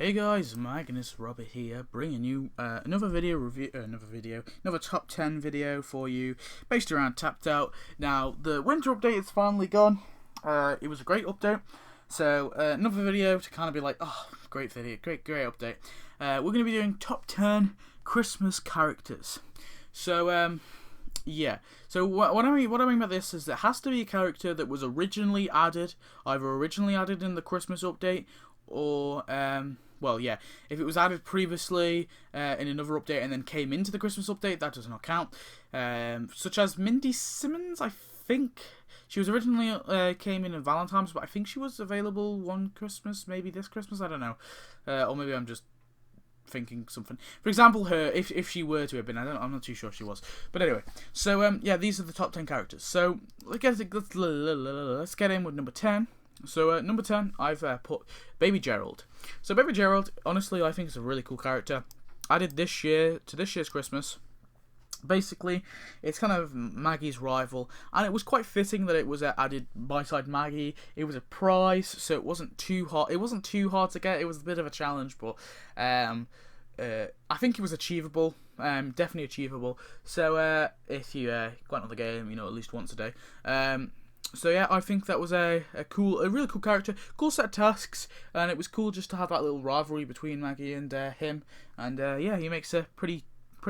Hey guys, Magnus Robert here, bringing you another top 10 video for you, based around Tapped Out. Now, the winter update is finally gone. It was a great update, so another video to kind of be like, oh, great video, great update. We're going to be doing top 10 Christmas characters. So, yeah. So what I mean by this is it has to be a character that was originally added, either originally added in the Christmas update, or well, yeah, if it was added previously in another update and then came into the Christmas update, that does not count. Such as Mindy Simmons, I think she was originally came in Valentine's, but I think she was available one Christmas, maybe this Christmas, I don't know, or maybe I'm just thinking something. For example, her, if she were to have been, I'm not too sure if she was. But anyway, so yeah, these are the top 10 characters. So let's get in with number 10. So number 10, I've put Baby Gerald. So Baby Gerald, honestly, I think is a really cool character. Added this year to this year's Christmas. Basically, it's kind of Maggie's rival, and it was quite fitting that it was added beside Maggie. It was a prize, so it wasn't too hard. It wasn't too hard to get. It was a bit of a challenge, but I think it was achievable. Definitely achievable. So if you go out on the game, at least once a day. So yeah, I think that was a really cool character, cool set of tasks, and it was cool just to have that little rivalry between Maggie and him. And yeah, he makes a pretty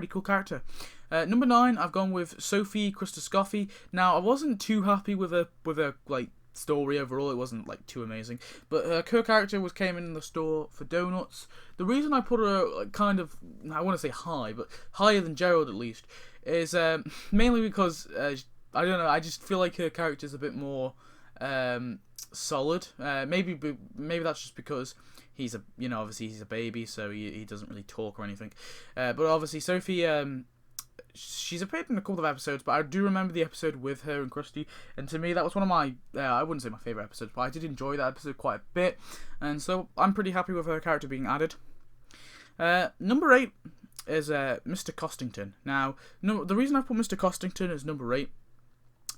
cool character. Number 9, I've gone with Sophie Christoscoffi. Now, I wasn't too happy with her like story overall. It wasn't like too amazing, but her character came in the store for donuts. The reason I put her kind of, I want to say high, but higher than Gerald at least, is mainly because I don't know, I just feel like her character's a bit more solid. Maybe that's just because he's obviously he's a baby, so he doesn't really talk or anything. But obviously Sophie, she's appeared in a couple of episodes, but I do remember the episode with her and Krusty, and to me that was one of my, I wouldn't say my favourite episodes, but I did enjoy that episode quite a bit, and so I'm pretty happy with her character being added. Number 8 is Mr. Costington. Now, the reason I put Mr. Costington as number 8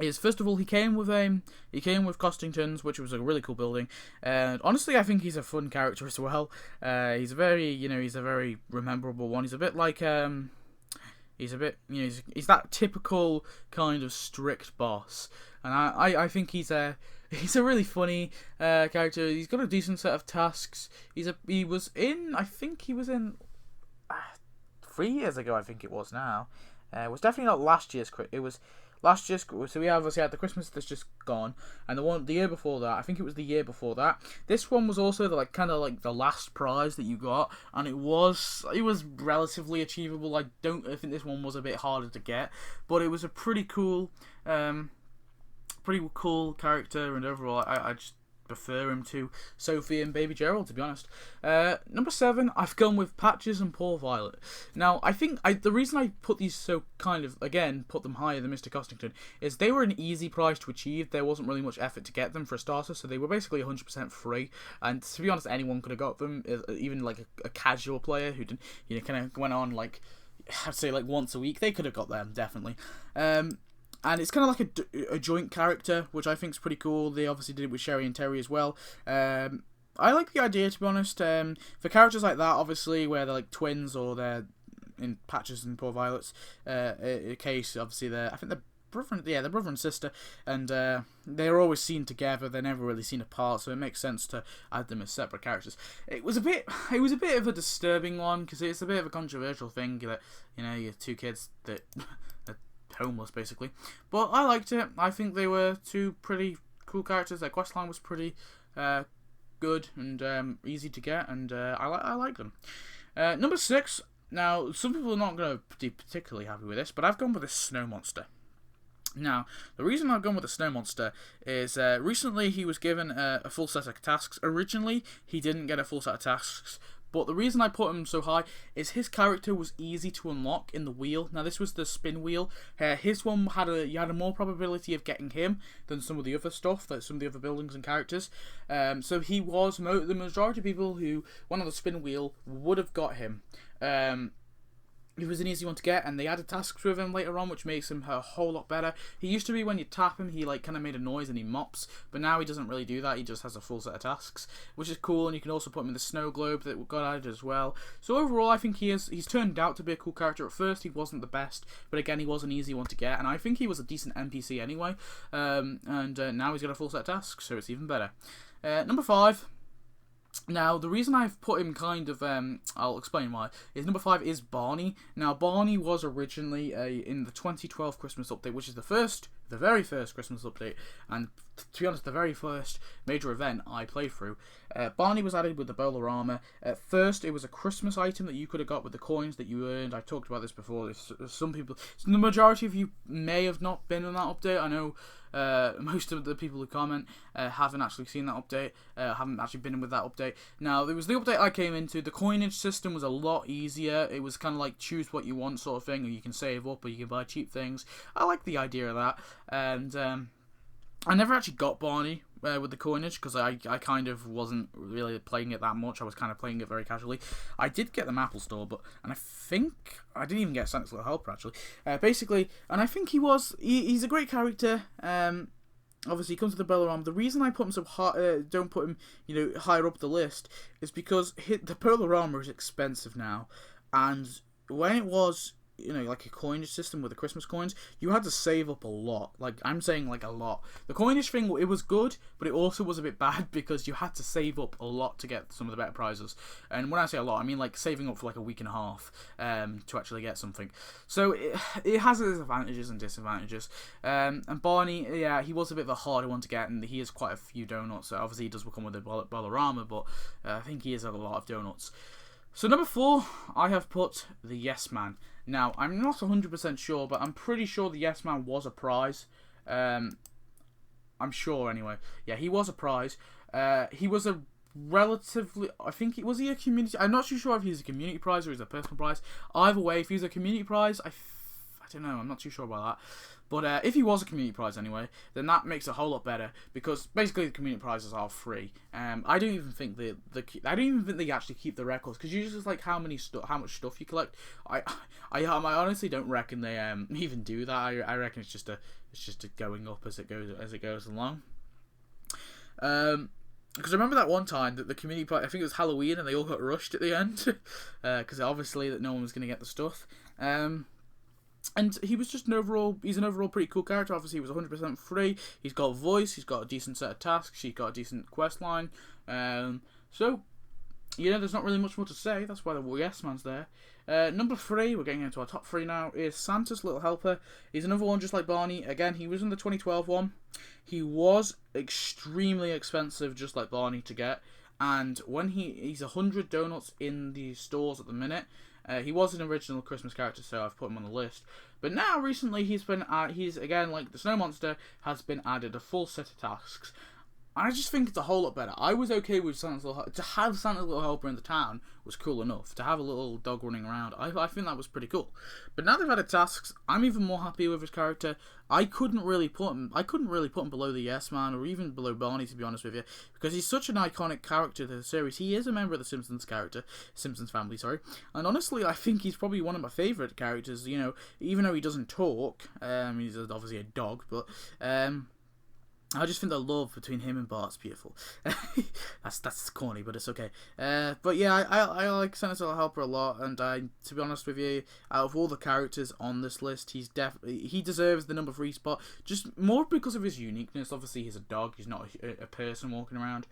is, first of all, he came with Costingtons, which was a really cool building, and honestly I think he's a fun character as well. He's a very rememberable one. He's a bit like he's that typical kind of strict boss, and I think he's a really funny character. He's got a decent set of tasks. He was in 3 years ago, I think it was now. It was definitely not last year's. It was last year's. So we obviously had the Christmas that's just gone, and the year before that, I think it was the year before that. This one was also the last prize that you got, and it was relatively achievable. I think this one was a bit harder to get, but it was a pretty cool character, and overall I just prefer him to Sophie and Baby Gerald, to be honest. Number 7, I've gone with Patches and Poor Violet. Now, I think the reason I put these so put them higher than Mr. Costington is they were an easy prize to achieve. There wasn't really much effort to get them for a starter, so they were basically 100% free. And to be honest, anyone could have got them, even like a casual player who didn't, kind of went on I'd say once a week. They could have got them definitely. And it's kind of like a joint character, which I think is pretty cool. They obviously did it with Sherry and Terry as well. I like the idea, to be honest. For characters like that, obviously, where they're like twins or they're in Patches and Poor Violet's case, obviously they're brother and sister, and they're always seen together. They're never really seen apart, so it makes sense to add them as separate characters. It was a bit of a disturbing one, because it's a bit of a controversial thing that you have two kids that are homeless basically, but I liked it. I think they were two pretty cool characters. Their questline was pretty good and easy to get, and I like them. Number 6. Now, some people are not going to be particularly happy with this, but I've gone with this Snow Monster. Now, the reason I've gone with the Snow Monster is recently he was given a full set of tasks. Originally, he didn't get a full set of tasks, but the reason I put him so high is his character was easy to unlock in the wheel. Now, this was the spin wheel. His one you had a more probability of getting him than some of the other stuff, like some of the other buildings and characters. So he was the majority of people who went on the spin wheel would have got him. he was an easy one to get, and they added tasks with him later on, which makes him a whole lot better. He used to be, when you tap him, he like kind of made a noise and he mops, but now he doesn't really do that. He just has a full set of tasks, which is cool. And you can also put him in the snow globe that got added as well. So overall, I think he's turned out to be a cool character. At first, he wasn't the best, but again, he was an easy one to get, and I think he was a decent NPC anyway. Now he's got a full set of tasks, so it's even better. Number 5. Now, the reason I've put him kind of, I'll explain why, is number 5 is Barney. Now, Barney was originally in the 2012 Christmas update, which is the very first Christmas update, and to be honest, the very first major event I played through. Barney was added with the bowler armor. At first, it was a Christmas item that you could have got with the coins that you earned. I talked about this before. Some people, the majority of you may have not been in that update. I know most of the people who comment haven't actually seen that update, haven't actually been in with that update. Now, there was the update I came into. The coinage system was a lot easier. It was kind of like choose what you want sort of thing, or you can save up, or you can buy cheap things. I like the idea of that, and I never actually got Barney with the coinage, because I kind of wasn't really playing it that much. I was kind of playing it very casually. I did get the Apple Store, and I think I didn't even get Santa's Little Helper actually. Basically, and I think he's a great character. Obviously, he comes with the bowler armor. The reason I put him so high, don't put him higher up the list, is because the bowler armor is expensive now, and when it was like a coinage system with the Christmas coins, you had to save up a lot. Like, I'm saying, like, a lot. The coinage thing, it was good, but it also was a bit bad because you had to save up a lot to get some of the better prizes. And when I say a lot, I mean, like, saving up for, like, a week and a half to actually get something. So, it has its advantages and disadvantages. And Barney, yeah, he was a bit of a harder one to get, and he has quite a few donuts. So, obviously, he does come with a Bolorama, but I think he has a lot of donuts. So, number 4, I have put the Yes Man. Now, I'm not 100% sure, but I'm pretty sure the Yes Man was a prize. I'm sure, anyway. Yeah, he was a prize. He was a relatively... was he a community... I'm not too sure if he's a community prize or he's a personal prize. Either way, if he's a community prize, I don't know. I'm not too sure about that. But if he was a community prize anyway, then that makes it a whole lot better, because basically the community prizes are free. I don't even think they actually keep the records, because usually it's like how much stuff you collect. I honestly don't reckon they even do that. I reckon it's just a going up as it goes along. Because I remember that one time that the community prize, I think it was Halloween, and they all got rushed at the end, because obviously that no one was going to get the stuff. And he was just he's an overall pretty cool character. Obviously, he was 100% free. He's got a voice. He's got a decent set of tasks. He's got a decent quest line. So, there's not really much more to say. That's why the Yes Man's there. Number 3, we're getting into our top 3 now, is Santa's Little Helper. He's another one just like Barney. Again, he was in the 2012 one. He was extremely expensive, just like Barney, to get. And when he's 100 donuts in the stores at the minute. He was an original Christmas character, so I've put him on the list. But now, recently, he's again, like the Snow Monster, has been added a full set of tasks. I just think it's a whole lot better. I was okay with Santa's Little Helper. To have Santa's Little Helper in the town was cool enough. To have a little dog running around, I think that was pretty cool. But now they've added tasks, I'm even more happy with his character. I couldn't really put him below the Yes Man, or even below Barney, to be honest with you, because he's such an iconic character to the series. He is a member of the Simpsons family, sorry. And honestly, I think he's probably one of my favourite characters. Even though he doesn't talk, he's obviously a dog, but I just think the love between him and Bart's beautiful. That's corny, but it's okay. But yeah, I like Santa's Little Helper a lot, and to be honest with you, out of all the characters on this list, he deserves the number 3 spot, just more because of his uniqueness. Obviously, he's a dog; he's not a person walking around.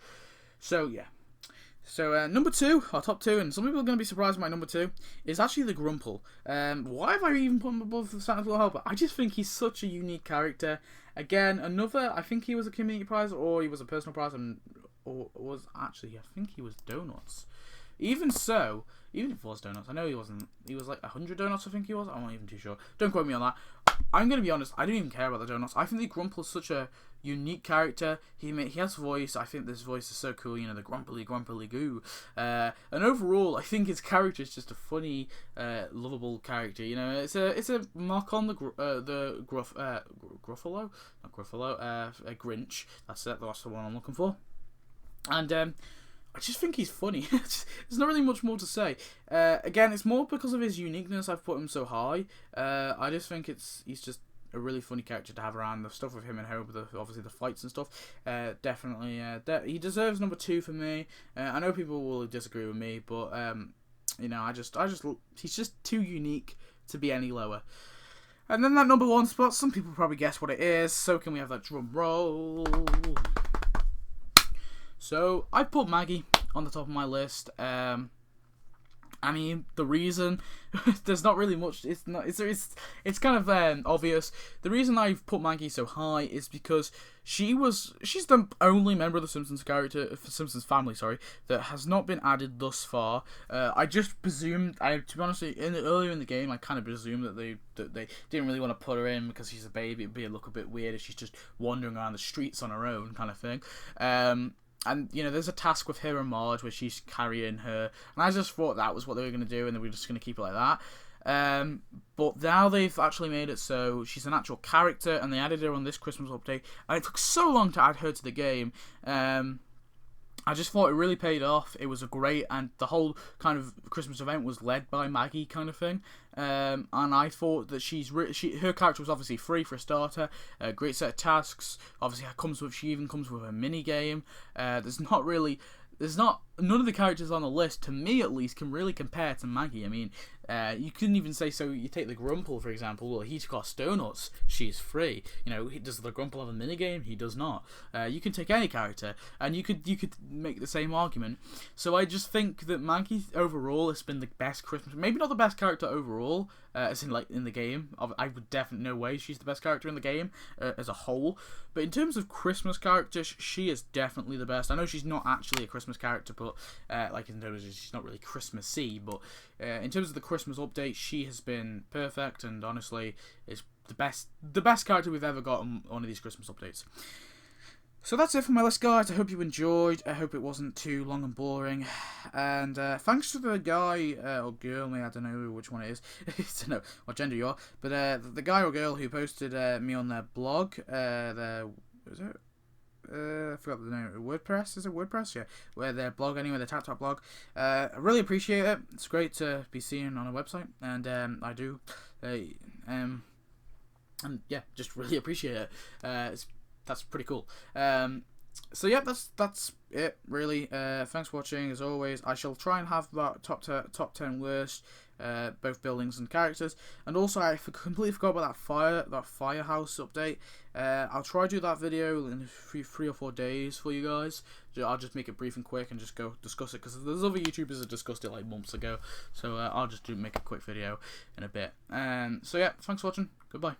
So yeah. So number 2, our top 2, and some people are going to be surprised by my number 2, is actually the Grumple. Why have I even put him above Santa's Little Helper? I just think he's such a unique character. Again, I think he was a community prize, or he was a personal prize, I think he was donuts. Even so, even if it was donuts, I know he wasn't. He was like 100 donuts, I think he was. I'm not even too sure. Don't quote me on that. I'm going to be honest, I don't even care about the donuts. I think the Grumple is such a unique character. He has voice. I think this voice is so cool, the grumpily goo. And overall, I think his character is just a funny, lovable character. It's a mock on the Gruffalo? Not Gruffalo, Grinch. That's it, that's the one I'm looking for. And I just think he's funny. There's not really much more to say. Again, it's more because of his uniqueness I've put him so high. I just think he's just a really funny character to have around. The stuff with him and Hope, obviously the fights and stuff, definitely, he deserves number 2 for me. I know people will disagree with me, but you know, he's just too unique to be any lower. And then that number 1 spot, some people probably guess what it is, so can we have that drum roll? So, I put Maggie on the top of my list. I mean, the reason, there's not really much, it's kind of obvious. The reason I've put Maggie so high is because she's the only member of the Simpsons Simpsons family, that has not been added thus far. I just presumed, to be honest, earlier in the game, I kind of presumed that they didn't really want to put her in because she's a baby. It'd look a bit weird if she's just wandering around the streets on her own, kind of thing. And, you know, there's a task with her and Marge where she's carrying her. And I just thought that was what they were going to do, and they were just going to keep it like that. But now they've actually made it so she's an actual character, and they added her on this Christmas update. And it took so long to add her to the game. I just thought it really paid off. It was a great, and the whole kind of Christmas event was led by Maggie, kind of thing. And I thought that her character was obviously free for a starter. A great set of tasks. Obviously, she even comes with a mini game. None of the characters on the list, to me at least, can really compare to Maggie. I mean, you couldn't even say, so you take the Grumple, for example. Well, he's got donuts. She's free. You know, does the Grumple have a minigame? He does not. You can take any character, and you could make the same argument. So I just think that Maggie, overall, has been the best Christmas... Maybe not the best character overall, as in, like, in the game. I would definitely, no way she's the best character in the game, as a whole. But in terms of Christmas characters, she is definitely the best. I know she's not actually a Christmas character, but... like in terms of she's not really Christmassy, but in terms of the Christmas update, she has been perfect, and honestly, is the best character we've ever got on one of these Christmas updates. So that's it for my list, guys. I hope you enjoyed. I hope it wasn't too long and boring. And thanks to the guy or girl, I don't know which one it is. I don't know what gender you are, but the guy or girl who posted me on their blog. Is it? I forgot the name. WordPress? Is it WordPress? Yeah. Where their blog, anyway, their Tap blog. I really appreciate it. It's great to be seen on a website, and I do. And yeah, just really appreciate it. That's pretty cool. So yeah, that's it really. Thanks for watching. As always, I shall try and have that top 10 worst. Both buildings and characters, and also I completely forgot about that firehouse update. I'll try to do that video in 3 or 4 days for you guys. I'll just make it brief and quick and just go discuss it, because there's other YouTubers that discussed it like months ago. So I'll just make a quick video in a bit. So yeah, thanks for watching. Goodbye.